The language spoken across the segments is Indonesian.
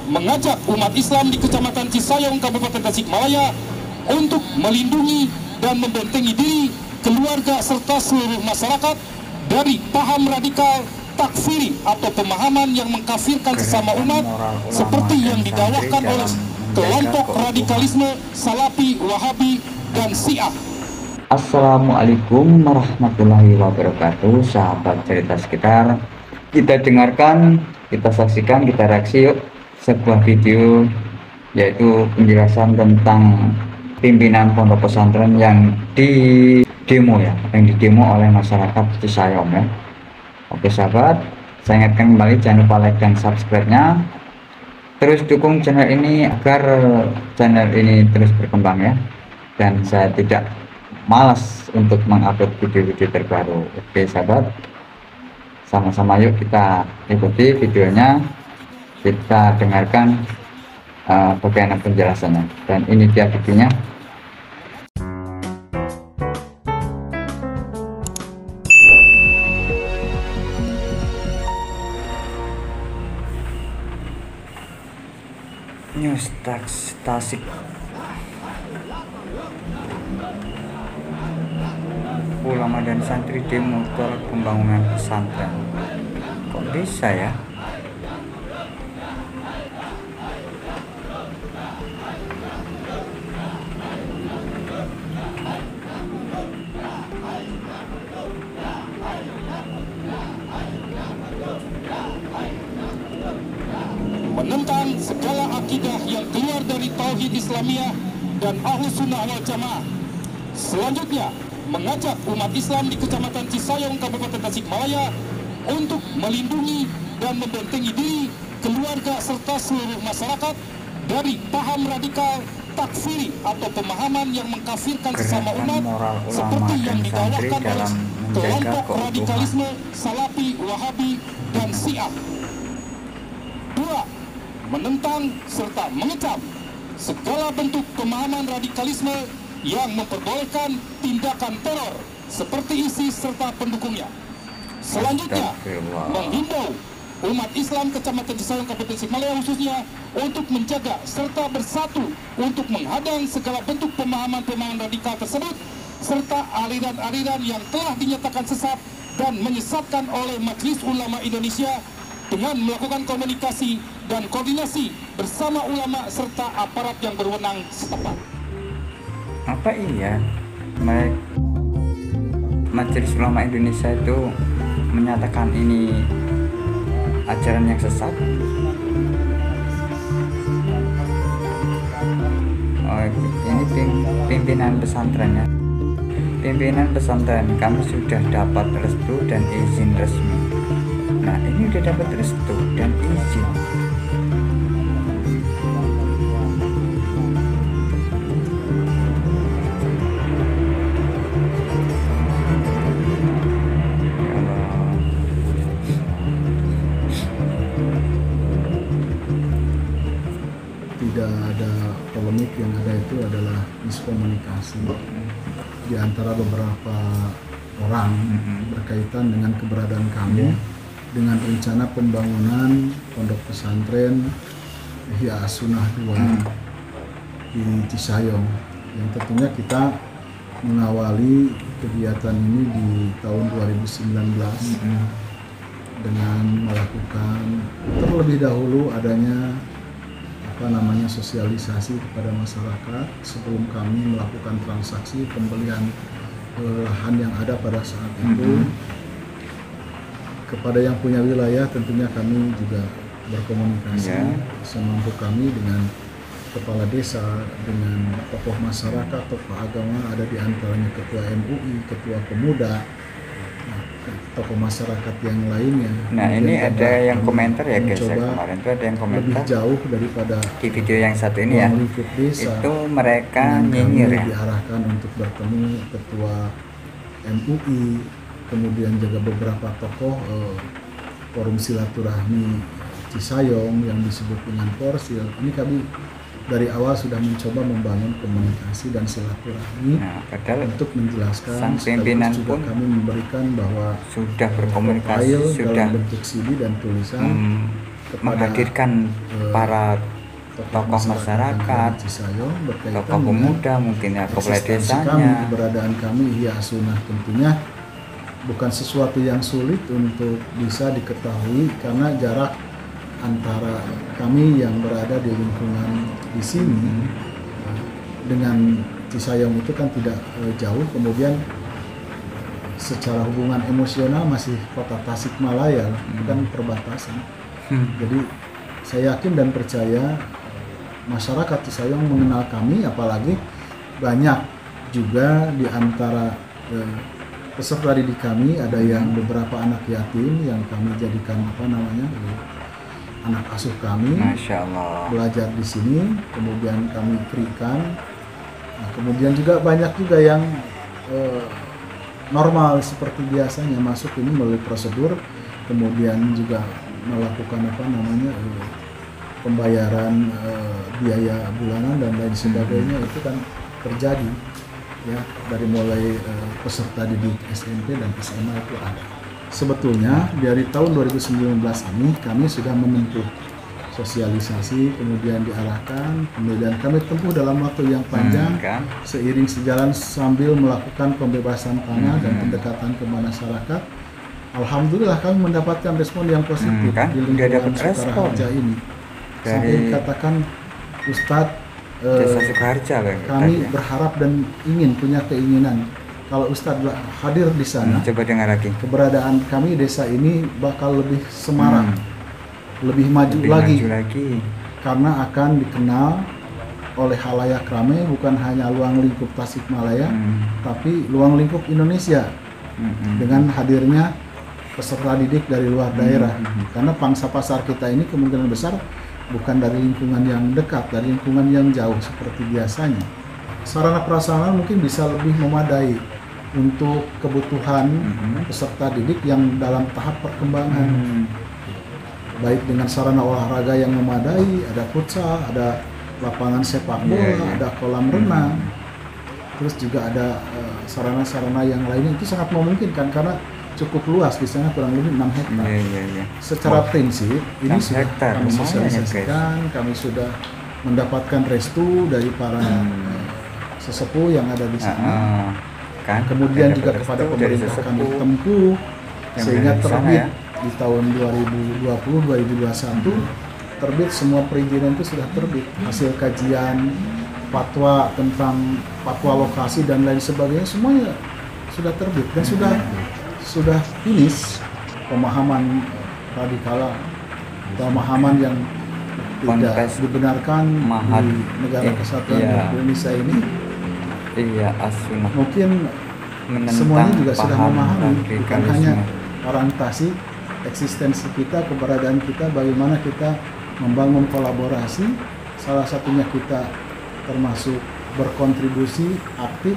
mengajak umat Islam di Kecamatan Cisayong, Kabupaten Tasikmalaya untuk melindungi dan membentengi diri, keluarga serta seluruh masyarakat dari paham radikal takfiri atau pemahaman yang mengkafirkan sesama umat seperti yang didakwakan oleh kelompok radikalisme Salafi, Wahabi, dan Syiah. Assalamualaikum warahmatullahi wabarakatuh, sahabat cerita sekitar. Kita dengarkan, kita saksikan, kita reaksi yuk sebuah video, yaitu penjelasan tentang pimpinan pondok pesantren yang di demo oleh masyarakat Cisayong ya. Oke sahabat, saya ingatkan kembali jangan lupa like dan subscribe-nya. Terus dukung channel ini agar channel ini terus berkembang ya. Dan saya tidak malas untuk mengupload video-video terbaru. Oke sahabat, sama-sama yuk kita ikuti videonya, kita dengarkan bagaimana penjelasannya. Dan ini dia videonya. News Tasik. Ulama dan santri demo tolak pembangunan pesantren. Kok bisa ya? Menentang segala akidah yang keluar dari tauhid Islamiyah dan Ahlus Sunnah wal Jamaah. Selanjutnya, mengajak umat Islam di Kecamatan Cisayong, Kabupaten Tasikmalaya untuk melindungi dan membentengi diri, keluarga serta seluruh masyarakat dari paham radikal takfiri atau pemahaman yang mengkafirkan sesama umat seperti yang didakwakan oleh kelompok radikalisme Salafi, Wahabi, dan Syiah. 2. Menentang serta mengecam segala bentuk pemahaman radikalisme yang memperbolehkan tindakan teror seperti ISIS serta pendukungnya. Selanjutnya, menghimbau umat Islam Kecamatan Cisayong, Kabupaten Tasikmalaya khususnya untuk menjaga serta bersatu untuk menghadang segala bentuk pemahaman-pemahaman radikal tersebut serta aliran-aliran yang telah dinyatakan sesat dan menyesatkan oleh Majelis Ulama Indonesia dengan melakukan komunikasi dan koordinasi bersama ulama serta aparat yang berwenang setempat. Apa iya Majelis Ulama Indonesia itu menyatakan ini ajaran yang sesat? Oh, ini pimpinan pesantrennya. Pimpinan pesantren, kami sudah dapat restu dan izin resmi. Nah, ini udah dapat restu dan izin. Tidak ada polemik, yang ada itu adalah miskomunikasi di antara beberapa orang berkaitan dengan keberadaan kami dengan rencana pembangunan pondok pesantren Ihya Sunnah 2 di Cisayong, yang tentunya kita mengawali kegiatan ini di tahun 2019 dengan melakukan terlebih dahulu adanya sosialisasi kepada masyarakat sebelum kami melakukan transaksi pembelian lahan yang ada pada saat itu. Kepada yang punya wilayah tentunya kami juga berkomunikasi semampu kami dengan kepala desa, dengan tokoh masyarakat, tokoh agama, ada di antaranya ketua MUI, ketua pemuda, tokoh masyarakat yang lainnya. Nah, ini ada yang komentar ya guys ya, kemarin itu ada yang komentar lebih jauh daripada di video yang satu ini ya, desa, itu mereka nyinyir ya, diarahkan untuk bertemu ketua MUI, kemudian juga beberapa tokoh forum silaturahmi Cisayong yang disebut dengan Porsil. Ini kami dari awal sudah mencoba membangun komunikasi dan silaturahmi untuk menjelaskan, sang pimpinan juga pun kami memberikan bahwa sudah berkomunikasi, sudah dalam bentuk CD dan tulisan menghadirkan para tokoh masyarakat, Cisayong berkaitan tokoh pemuda, mungkin ya kepala desanya. Keberadaan kami Ihya Sunnah tentunya bukan sesuatu yang sulit untuk bisa diketahui karena jarak antara kami yang berada di lingkungan di sini dengan Cisayong itu kan tidak jauh, kemudian secara hubungan emosional masih kota Tasikmalaya, bukan perbatasan. Jadi saya yakin dan percaya masyarakat Cisayong mengenal kami, apalagi banyak juga di antara peserta didik kami ada yang beberapa anak yatim yang kami jadikan anak asuh kami. Masya Allah. Belajar di sini, kemudian kami berikan. Nah, kemudian juga banyak juga yang normal seperti biasanya masuk ini melalui prosedur, kemudian juga melakukan pembayaran biaya bulanan dan lain sebagainya. Itu kan terjadi ya dari mulai peserta didik SMP dan SMA itu ada. Sebetulnya dari tahun 2019 ini kami sudah menempuh sosialisasi, kemudian diarahkan, kemudian kami tempuh dalam waktu yang panjang seiring sejalan sambil melakukan pembebasan tanah dan pendekatan ke masyarakat. Alhamdulillah kami mendapatkan respon yang positif di lingkungan Sukaharja ini. Sampai katakan Ustadz, Desa Sukaharja kami berharap dan ingin punya keinginan kalau Ustadz hadir di sana. Coba dengar lagi. Keberadaan kami desa ini bakal lebih semarak, lebih maju lagi, karena akan dikenal oleh halayak ramai, bukan hanya luang lingkup Tasikmalaya, tapi luang lingkup Indonesia dengan hadirnya peserta didik dari luar daerah. Karena pangsa pasar kita ini kemungkinan besar bukan dari lingkungan yang dekat, dari lingkungan yang jauh seperti biasanya. Sarana prasarana mungkin bisa lebih memadai untuk kebutuhan peserta didik yang dalam tahap perkembangan. Baik dengan sarana olahraga yang memadai, ada futsal, ada lapangan sepak bola, ada kolam renang, terus juga ada sarana-sarana yang lainnya. Itu sangat memungkinkan karena cukup luas, di sana kurang lebih 6 hektar. Secara prinsip ini sudah kami sosialisasikan, kami sudah mendapatkan restu dari para sesepuh yang ada di sana. Kemudian juga kepada pemerintah kami tempuh sehingga terbit di tahun 2020-2021 terbit semua perizinan itu sudah terbit, hasil kajian fatwa tentang fatwa lokasi dan lain sebagainya semuanya sudah terbit dan sudah finish. Pemahaman radikal, pemahaman yang tidak dibenarkan di negara kesatuan Indonesia ini. Mungkin semuanya juga sudah memahami, bukan hanya orientasi eksistensi kita, keberadaan kita, bagaimana kita membangun kolaborasi. Salah satunya kita termasuk berkontribusi aktif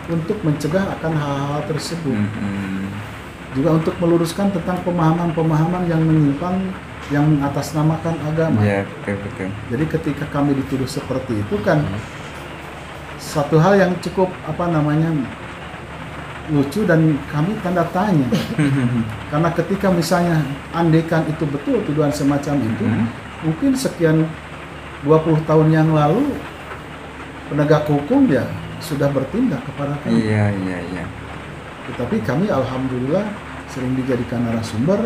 untuk mencegah akan hal-hal tersebut. Juga untuk meluruskan tentang pemahaman-pemahaman yang menyimpang, yang mengatasnamakan agama. Betul. Jadi ketika kami dituduh seperti itu kan satu hal yang cukup lucu dan kami tanda tanya. Karena ketika misalnya andaikan itu betul tuduhan semacam itu, mungkin sekian 20 tahun yang lalu penegak hukum ya sudah bertindak kepada kami. Iya. Tetapi kami alhamdulillah sering dijadikan narasumber,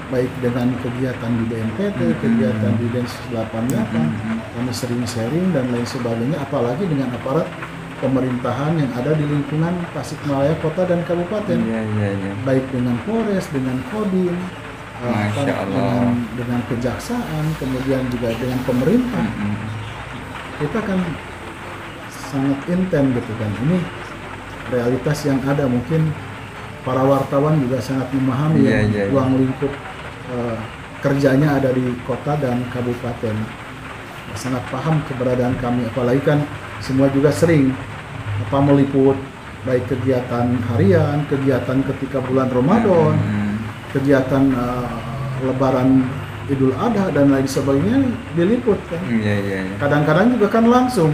baik dengan kegiatan di BNPT, kegiatan di Densus 88, kami sering sharing dan lain sebagainya, apalagi dengan aparat pemerintahan yang ada di lingkungan Tasikmalaya Kota dan Kabupaten, baik dengan Polres, dengan Kodim, dengan kejaksaan, kemudian juga dengan pemerintah. Kita kan sangat intens gitu kan. Ini realitas yang ada, mungkin para wartawan juga sangat memahami ruang lingkup kerjanya ada di kota dan kabupaten. Sangat paham keberadaan kami, apalagi kan semua juga sering meliput baik kegiatan harian, kegiatan ketika bulan Ramadan, kegiatan Lebaran Idul Adha dan lain sebagainya diliput kan. Kadang-kadang juga kan langsung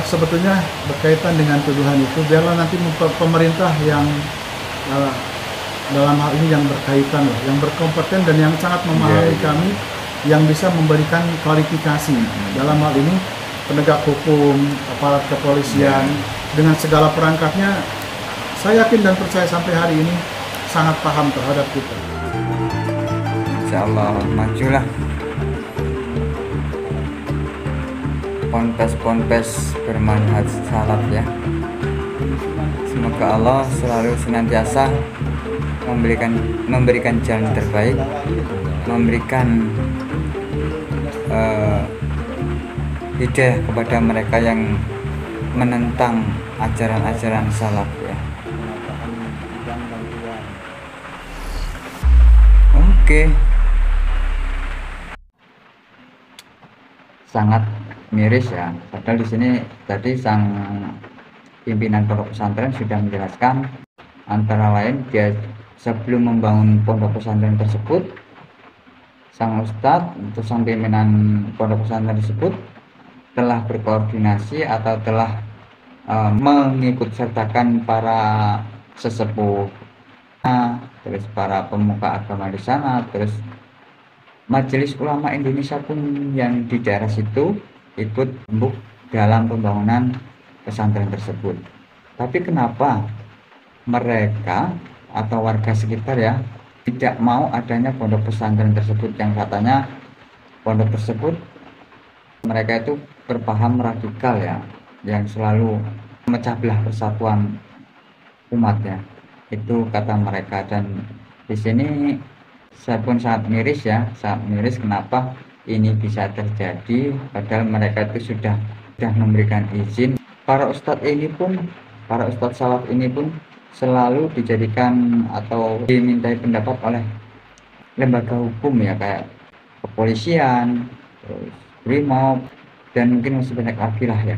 sebetulnya berkaitan dengan tuduhan itu, biarlah nanti pemerintah yang dalam hal ini yang berkaitan, yang berkompeten dan yang sangat memahami kami, yang bisa memberikan klarifikasi dalam hal ini penegak hukum, aparat kepolisian dengan segala perangkatnya. Saya yakin dan percaya sampai hari ini sangat paham terhadap kita. Insya Allah majulah ponpes-ponpes bermanhaj salaf ya. Semoga Allah selalu senantiasa memberikan jalan terbaik, memberikan hidayah kepada mereka yang menentang ajaran-ajaran salaf ya. Oke. Sangat miris ya. Padahal di sini tadi sang pimpinan pondok pesantren sudah menjelaskan antara lain dia sebelum membangun pondok pesantren tersebut, sang ustadz atau sang pimpinan pondok pesantren tersebut telah berkoordinasi atau telah mengikut sertakan para sesepuh, terus para pemuka agama di sana, terus Majelis Ulama Indonesia pun yang di daerah situ ikut dalam pembangunan pesantren tersebut. Tapi kenapa mereka atau warga sekitar ya tidak mau adanya pondok pesantren tersebut, yang katanya pondok tersebut mereka itu berpaham radikal ya, yang selalu memecah belah persatuan umat ya. Itu kata mereka, dan di sini saya pun sangat miris ya, sangat miris kenapa ini bisa terjadi padahal mereka itu sudah memberikan izin. Para ustadz salaf ini pun selalu dijadikan atau dimintai pendapat oleh lembaga hukum ya, kayak kepolisian, terus Brimob, dan mungkin masih banyak lagi lah ya,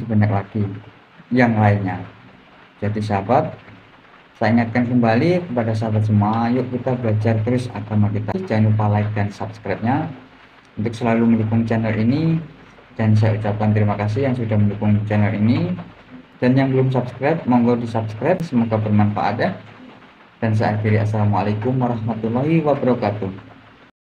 banyak lagi yang lainnya. Jadi sahabat, saya ingatkan kembali kepada sahabat semua, yuk kita belajar terus agama kita. Jangan lupa like dan subscribe-nya untuk selalu mendukung channel ini. Dan saya ucapkan terima kasih yang sudah mendukung channel ini. Dan yang belum subscribe, monggo di subscribe. Semoga bermanfaat ya. Dan saya akhiri, assalamualaikum warahmatullahi wabarakatuh.